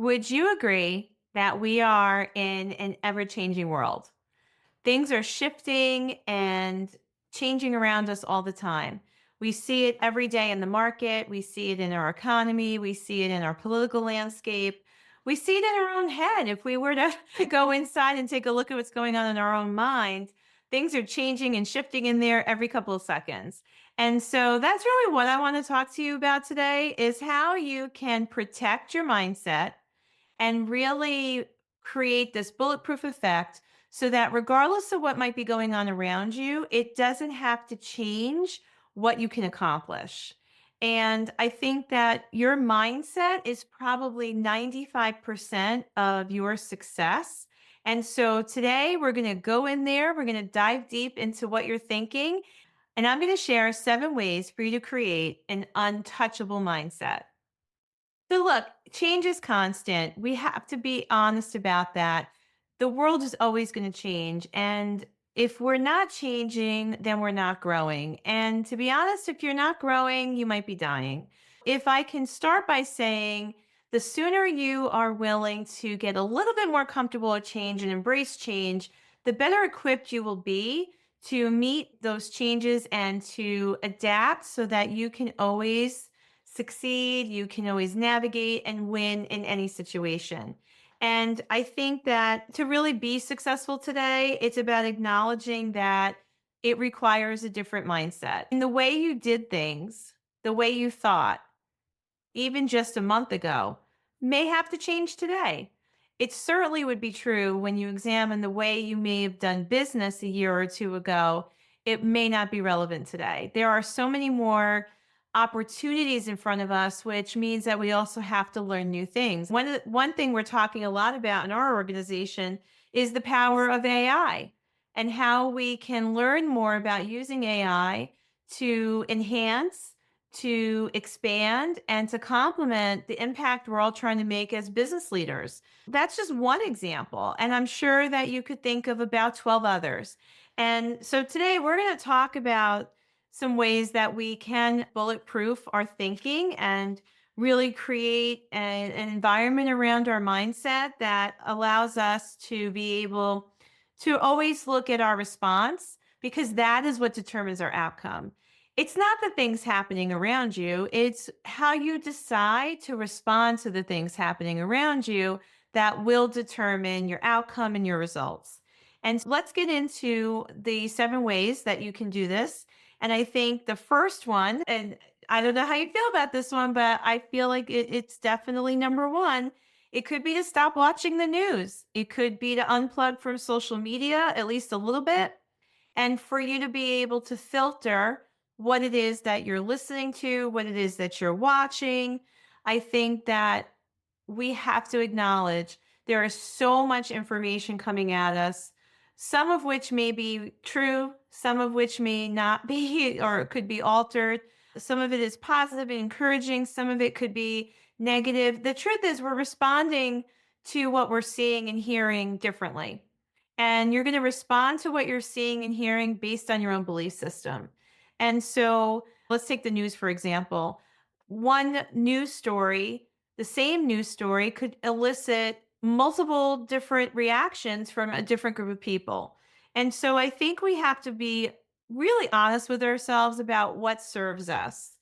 Would you agree that we are in an ever changing world? Things are shifting and changing around us all the time. We see it every day in the market. We see it in our economy. We see it in our political landscape. We see it in our own head. If we were to go inside and take a look at what's going on in our own mind, things are changing and shifting in there every couple of seconds. And so that's really what I want to talk to you about today is how you can protect your mindset and really create this bulletproof effect so that regardless of what might be going on around you, it doesn't have to change what you can accomplish. And I think that your mindset is probably 95% of your success. And so today we're going to go in there, we're going to dive deep into what you're thinking, and I'm going to share 7 ways for you to create an untouchable mindset. So look, change is constant. We have to be honest about that. The world is always going to change. And if we're not changing, then we're not growing. And to be honest, if you're not growing, you might be dying. If I can start by saying, the sooner you are willing to get a little bit more comfortable with change and embrace change, the better equipped you will be to meet those changes and to adapt so that you can always succeed, you can always navigate and win in any situation. And I think that to really be successful today, it's about acknowledging that it requires a different mindset. And the way you did things, the way you thought, even just a month ago, may have to change today. It certainly would be true when you examine the way you may have done business a year or two ago. It may not be relevant today. There are so many more opportunities in front of us, which means that we also have to learn new things. One thing we're talking a lot about in our organization is the power of AI and how we can learn more about using AI to enhance, to expand, and to complement the impact we're all trying to make as business leaders. That's just one example. And I'm sure that you could think of about 12 others. And so today we're going to talk about some ways that we can bulletproof our thinking and really create an environment around our mindset that allows us to be able to always look at our response because that is what determines our outcome. It's not the things happening around you, it's how you decide to respond to the things happening around you that will determine your outcome and your results. And let's get into the 7 ways that you can do this. And I think the first one, and I don't know how you feel about this one, but I feel like it's definitely number one. It could be to stop watching the news. It could be to unplug from social media, at least a little bit, and for you to be able to filter what it is that you're listening to, what it is that you're watching. I think that we have to acknowledge there is so much information coming at us, some of which may be true, some of which may not be or could be altered. Some of it is positive and encouraging, some of it could be negative. The truth is, we're responding to what we're seeing and hearing differently. And you're going to respond to what you're seeing and hearing based on your own belief system. And so let's take the news, for example. One news story, the same news story could elicit multiple different reactions from a different group of people. And so I think we have to be really honest with ourselves about what serves us.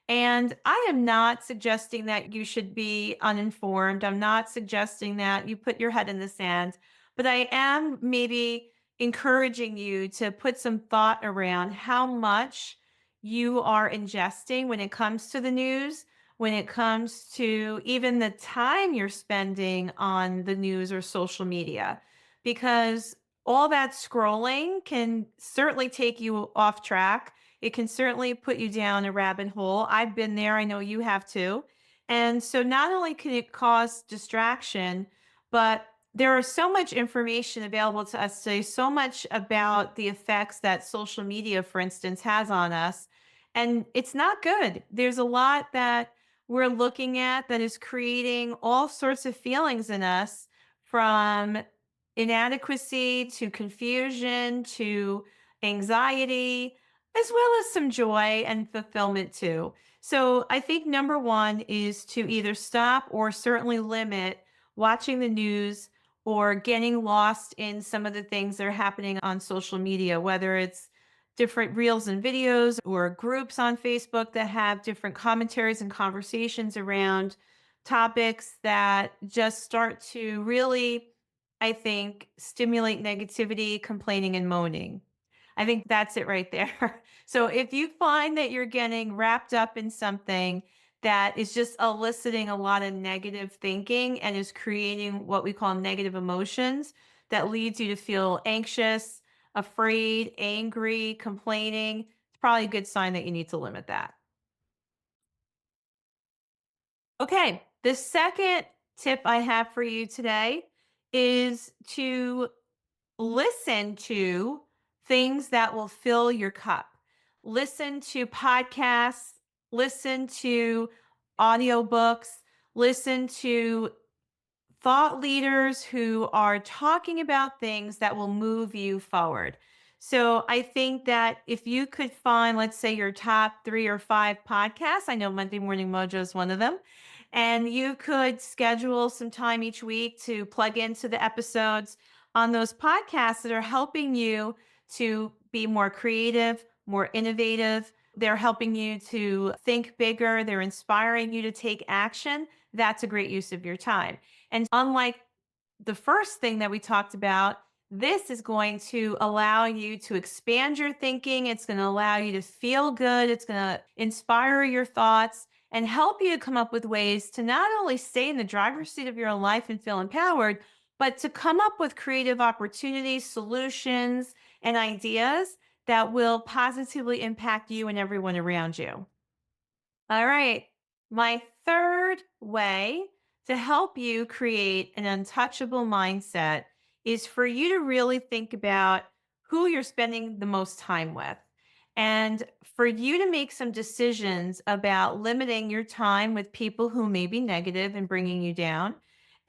And I am not suggesting that you should be uninformed. I'm not suggesting that you put your head in the sand, but I am maybe encouraging you to put some thought around how much you are ingesting when it comes to the news, when it comes to even the time you're spending on the news or social media, because all that scrolling can certainly take you off track. It can certainly put you down a rabbit hole. I've been there. I know you have too. And so not only can it cause distraction, but there is so much information available to us today, so much about the effects that social media, for instance, has on us. And it's not good. There's a lot that we're looking at that is creating all sorts of feelings in us, from inadequacy to confusion to anxiety, as well as some joy and fulfillment too. So I think number one is to either stop or certainly limit watching the news or getting lost in some of the things that are happening on social media, whether it's different reels and videos or groups on Facebook that have different commentaries and conversations around topics that just start to really, I think, stimulate negativity, complaining, and moaning. I think that's it right there. So if you find that you're getting wrapped up in something that is just eliciting a lot of negative thinking and is creating what we call negative emotions that leads you to feel anxious, afraid, angry, complaining, it's probably a good sign that you need to limit that. Okay, the second tip I have for you today is to listen to things that will fill your cup. Listen to podcasts, listen to audiobooks, listen to thought leaders who are talking about things that will move you forward. So I think that if you could find, let's say, your top 3 or 5 podcasts, I know Monday Morning Mojo is one of them, and you could schedule some time each week to plug into the episodes on those podcasts that are helping you to be more creative, more innovative. They're helping you to think bigger. They're inspiring you to take action. That's a great use of your time. And unlike the first thing that we talked about, this is going to allow you to expand your thinking. It's going to allow you to feel good. It's going to inspire your thoughts and help you to come up with ways to not only stay in the driver's seat of your own life and feel empowered, but to come up with creative opportunities, solutions, and ideas that will positively impact you and everyone around you. All right. My third way to help you create an untouchable mindset is for you to really think about who you're spending the most time with. And for you to make some decisions about limiting your time with people who may be negative and bringing you down,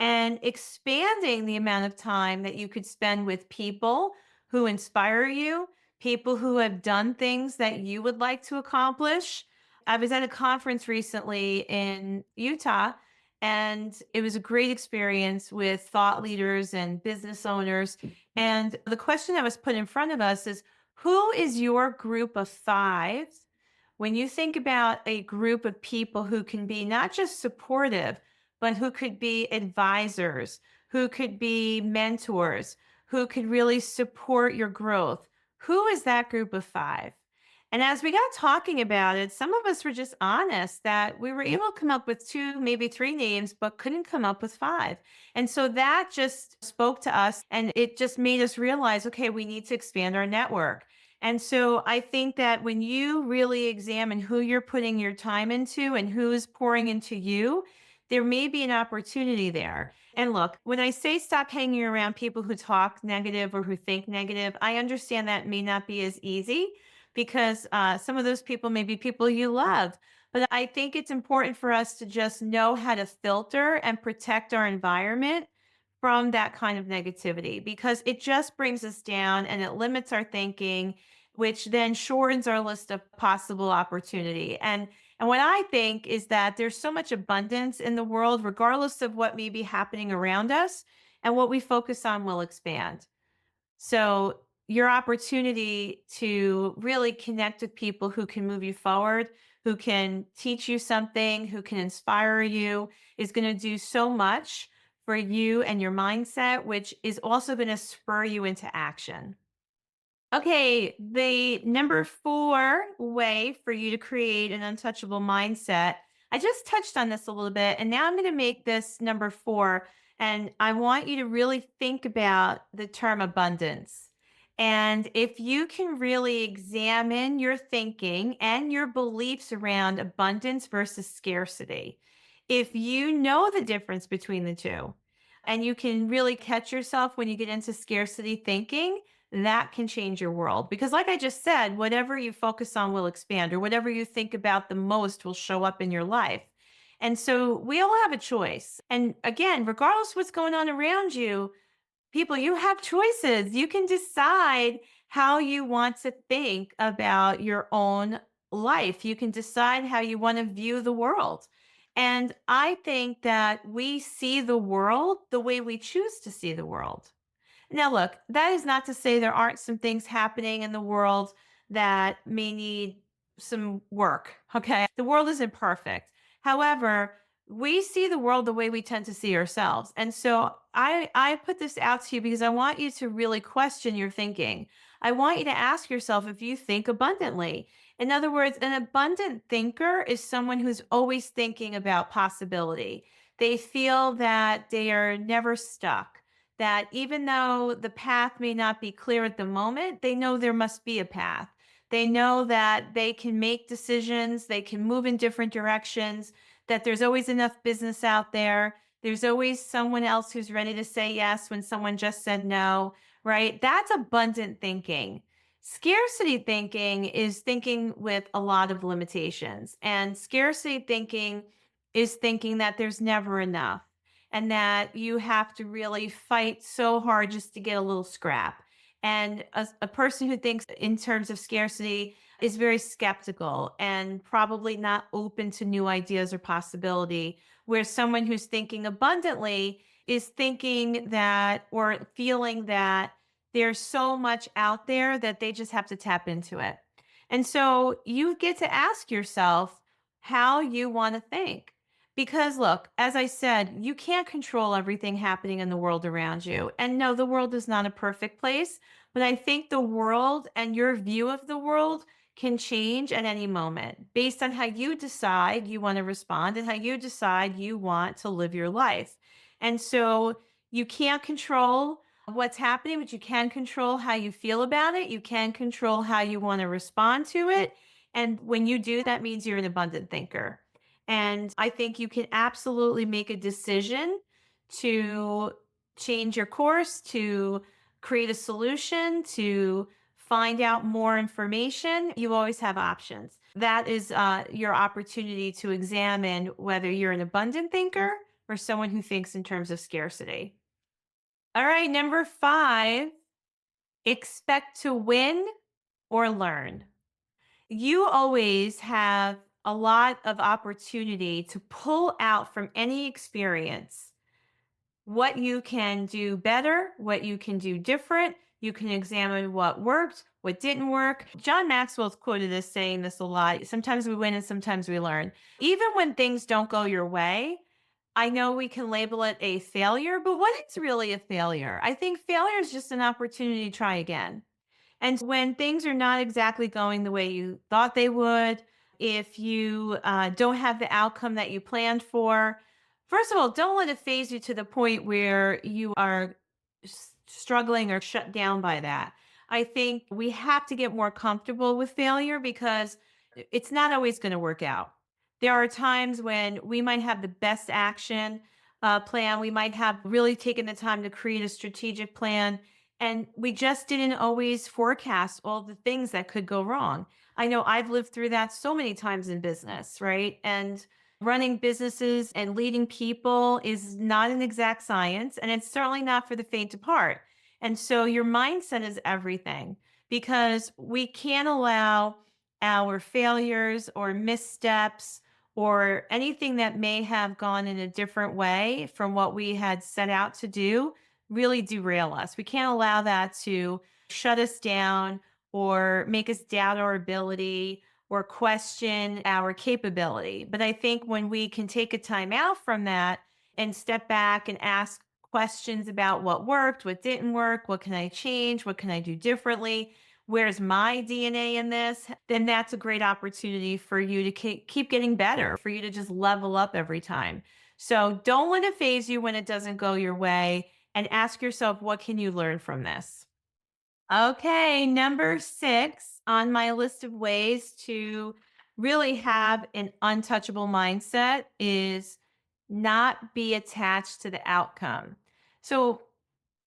and expanding the amount of time that you could spend with people who inspire you, people who have done things that you would like to accomplish. I was at a conference recently in Utah, and it was a great experience with thought leaders and business owners. And the question that was put in front of us is, who is your group of 5 when you think about a group of people who can be not just supportive, but who could be advisors, who could be mentors, who could really support your growth? Who is that group of 5? And as we got talking about it, some of us were just honest that we were able to come up with 2, maybe 3 names, but couldn't come up with 5. And so that just spoke to us and it just made us realize, okay, we need to expand our network. And so I think that when you really examine who you're putting your time into and who's pouring into you, there may be an opportunity there. And look, when I say stop hanging around people who talk negative or who think negative, I understand that may not be as easy because some of those people may be people you love. But I think it's important for us to just know how to filter and protect our environment from that kind of negativity because it just brings us down and it limits our thinking, which then shortens our list of possible opportunity. And what I think is that there's so much abundance in the world, regardless of what may be happening around us, and what we focus on will expand. So, your opportunity to really connect with people who can move you forward, who can teach you something, who can inspire you, is going to do so much for you and your mindset, which is also going to spur you into action. Okay, the number 4 way for you to create an untouchable mindset. I just touched on this a little bit, and now I'm going to make this number 4. And I want you to really think about the term abundance. And if you can really examine your thinking and your beliefs around abundance versus scarcity, if you know the difference between the two, and you can really catch yourself when you get into scarcity thinking, that can change your world. Because, like I just said, whatever you focus on will expand, or whatever you think about the most will show up in your life. And so we all have a choice. And again, regardless of what's going on around you, people, you have choices. You can decide how you want to think about your own life. You can decide how you want to view the world. And I think that we see the world the way we choose to see the world. Now, look, that is not to say there aren't some things happening in the world that may need some work. Okay. The world isn't perfect. However, we see the world the way we tend to see ourselves. And so I put this out to you because I want you to really question your thinking. I want you to ask yourself if you think abundantly. In other words, an abundant thinker is someone who's always thinking about possibility. They feel that they are never stuck, that even though the path may not be clear at the moment, they know there must be a path. They know that they can make decisions, they can move in different directions, that there's always enough business out there. There's always someone else who's ready to say yes when someone just said no, right? That's abundant thinking. Scarcity thinking is thinking with a lot of limitations. And scarcity thinking is thinking that there's never enough and that you have to really fight so hard just to get a little scrap. And a person who thinks in terms of scarcity is very skeptical and probably not open to new ideas or possibility. Where someone who's thinking abundantly is thinking that or feeling that there's so much out there that they just have to tap into it. And so you get to ask yourself how you want to think. Because look, as I said, you can't control everything happening in the world around you. And no, the world is not a perfect place, but I think the world and your view of the world can change at any moment based on how you decide you want to respond and how you decide you want to live your life. And so you can't control what's happening, but you can control how you feel about it. You can control how you want to respond to it. And when you do, that means you're an abundant thinker. And I think you can absolutely make a decision to change your course, to create a solution, to find out more information. You always have options. That is your opportunity to examine whether you're an abundant thinker or someone who thinks in terms of scarcity. All right, number 5, expect to win or learn. You always have a lot of opportunity to pull out from any experience what you can do better, what you can do different. You can examine what worked, what didn't work. John Maxwell's quoted as saying this a lot. Sometimes we win and sometimes we learn. Even when things don't go your way, I know we can label it a failure, but what is really a failure? I think failure is just an opportunity to try again. And when things are not exactly going the way you thought they would, if you don't have the outcome that you planned for, first of all, don't let it phase you to the point where you are struggling or shut down by that. I think we have to get more comfortable with failure because it's not always going to work out. There are times when we might have the best action plan. We might have really taken the time to create a strategic plan and we just didn't always forecast all the things that could go wrong. I know I've lived through that so many times in business, right? And running businesses and leading people is not an exact science, and it's certainly not for the faint of heart. And so your mindset is everything because we can't allow our failures or missteps or anything that may have gone in a different way from what we had set out to do really derail us. We can't allow that to shut us down or make us doubt our ability or question our capability. But I think when we can take a time out from that and step back and ask questions about what worked, what didn't work, what can I change, what can I do differently, where's my DNA in this, then that's a great opportunity for you to keep getting better, for you to just level up every time. So don't let it phase you when it doesn't go your way and ask yourself, what can you learn from this? Okay, number 6 on my list of ways to really have an untouchable mindset is not be attached to the outcome. So,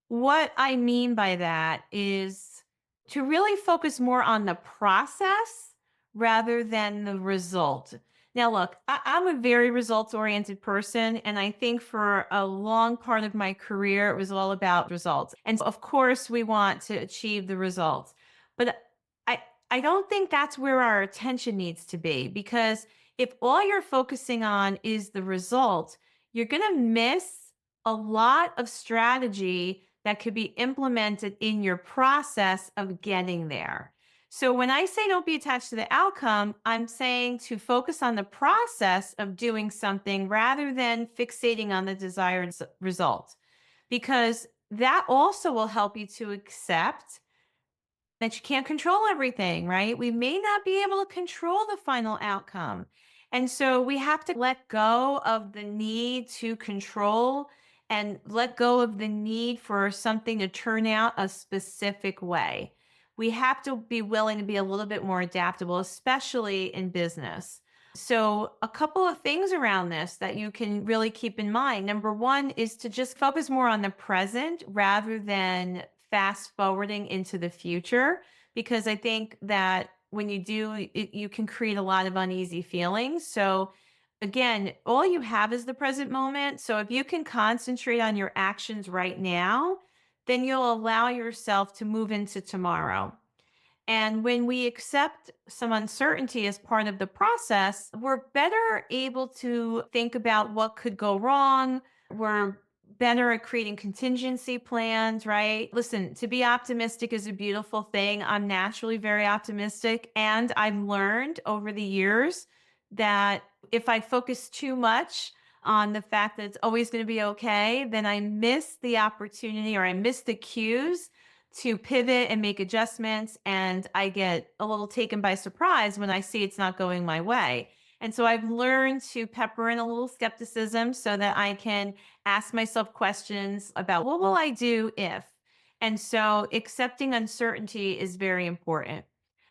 what I mean by that is to really focus more on the process rather than the result. Now, look, I'm a very results oriented person. And I think for a long part of my career, it was all about results. And of course, we want to achieve the results. But I, I don't think that's where our attention needs to be because If all you're focusing on is the result, you're going to miss a lot of strategy that could be implemented in your process of getting there. So when I say don't be attached to the outcome, I'm saying to focus on the process of doing something rather than fixating on the desired result, because that also will help you to accept that you can't control everything, right? We may not be able to control the final outcome. And so we have to let go of the need to control and let go of the need for something to turn out a specific way. We have to be willing to be a little bit more adaptable, especially in business. So, a couple of things around this that you can really keep in mind. Number one is to just focus more on the present rather than fast forwarding into the future, because I think that when you do, you can create a lot of uneasy feelings. So, again, all you have is the present moment. So, if you can concentrate on your actions right now, then you'll allow yourself to move into tomorrow. And when we accept some uncertainty as part of the process, we're better able to think about what could go wrong. We're better at creating contingency plans, right? Listen, to be optimistic is a beautiful thing. I'm naturally very optimistic. And I've learned over the years that if I focus too much on the fact that it's always going to be okay, then I miss the opportunity or I miss the cues to pivot and make adjustments. And I get a little taken by surprise when I see it's not going my way. And so I've learned to pepper in a little skepticism so that I can ask myself questions about what will I do if? And so accepting uncertainty is very important,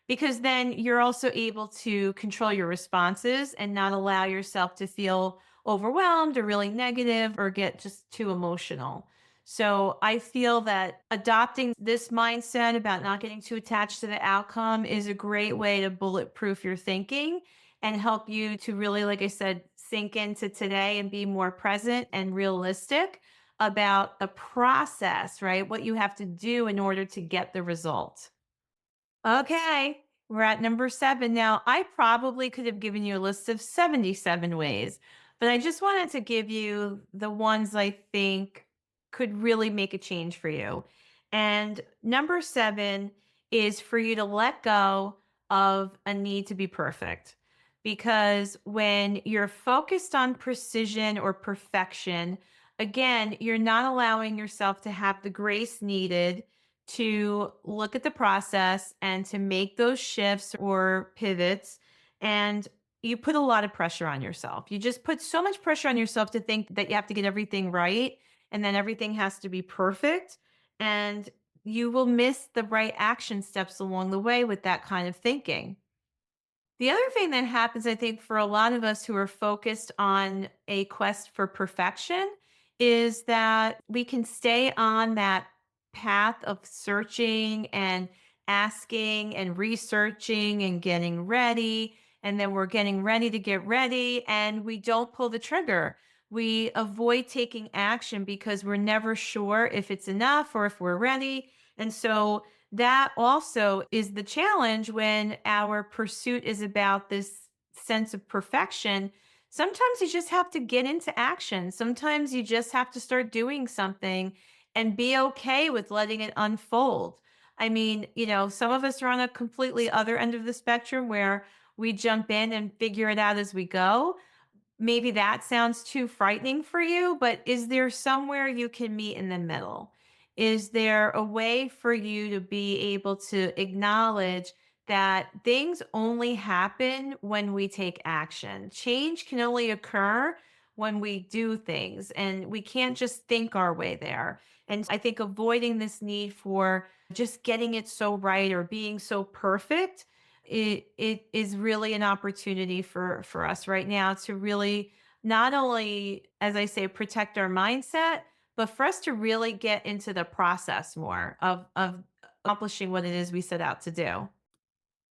because then you're also able to control your responses and not allow yourself to feel overwhelmed or really negative or get just too emotional. So I feel that adopting this mindset about not getting too attached to the outcome is a great way to bulletproof your thinking and help you to really, like I said, sink into today and be more present and realistic about the process, right? What you have to do in order to get the result. Okay, we're at number 7 now. I probably could have given you a list of 77 ways, but I just wanted to give you the ones I think could really make a change for you. And number 7 is for you to let go of a need to be perfect. Because when you're focused on precision or perfection, again, you're not allowing yourself to have the grace needed to look at the process and to make those shifts or pivots. And you put a lot of pressure on yourself. You just put so much pressure on yourself to think that you have to get everything right and then everything has to be perfect. And you will miss the right action steps along the way with that kind of thinking. The other thing that happens, I think, for a lot of us who are focused on a quest for perfection is that we can stay on that path of searching and asking and researching and getting ready. And then we're getting ready to get ready and we don't pull the trigger. We avoid taking action because we're never sure if it's enough or if we're ready. And so that also is the challenge when our pursuit is about this sense of perfection. Sometimes you just have to get into action. Sometimes you just have to start doing something and be okay with letting it unfold. I mean, some of us are on a completely other end of the spectrum where we jump in and figure it out as we go. Maybe that sounds too frightening for you, but is there somewhere you can meet in the middle? Is there a way for you to be able to acknowledge that things only happen when we take action? Change can only occur when we do things, and we can't just think our way there. And I think avoiding this need for just getting it so right or being so perfect, it is really an opportunity for us right now to really not only, as I say, protect our mindset, but for us to really get into the process more of accomplishing what it is we set out to do.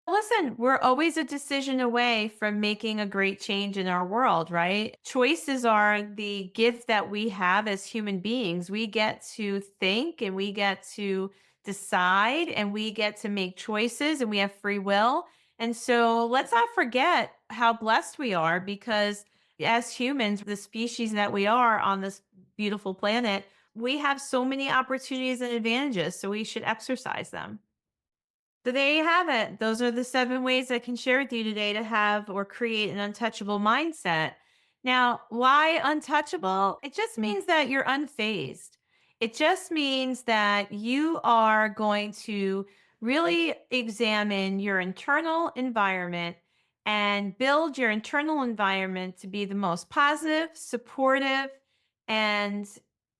Listen, we're always a decision away from making a great change in our world, right? Choices are the gift that we have as human beings. We get to think and we get to decide and we get to make choices and we have free will. And so let's not forget how blessed we are because as humans, the species that we are on this beautiful planet, we have so many opportunities and advantages. So we should exercise them. So there you have it. Those are the 7 ways I can share with you today to have or create an untouchable mindset. Now, why untouchable? It just means that you're unfazed. It just means that you are going to really examine your internal environment and build your internal environment to be the most positive, supportive, and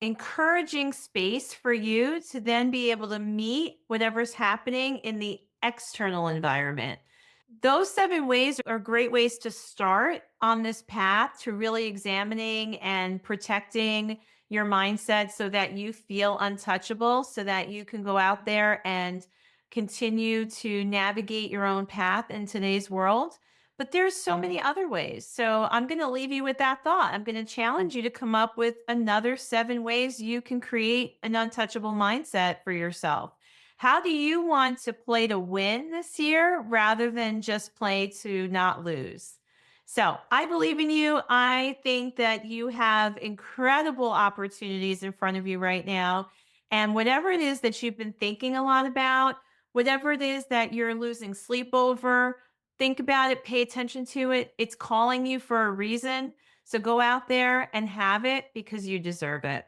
encouraging space for you to then be able to meet whatever's happening in the external environment. Those 7 ways are great ways to start on this path to really examining and protecting your mindset so that you feel untouchable, so that you can go out there and continue to navigate your own path in today's world. But there's so many other ways. So I'm going to leave you with that thought. I'm going to challenge you to come up with another 7 ways you can create an untouchable mindset for yourself. How do you want to play to win this year rather than just play to not lose? So I believe in you. I think that you have incredible opportunities in front of you right now. And whatever it is that you've been thinking a lot about, whatever it is that you're losing sleep over, think about it, pay attention to it. It's calling you for a reason. So go out there and have it because you deserve it.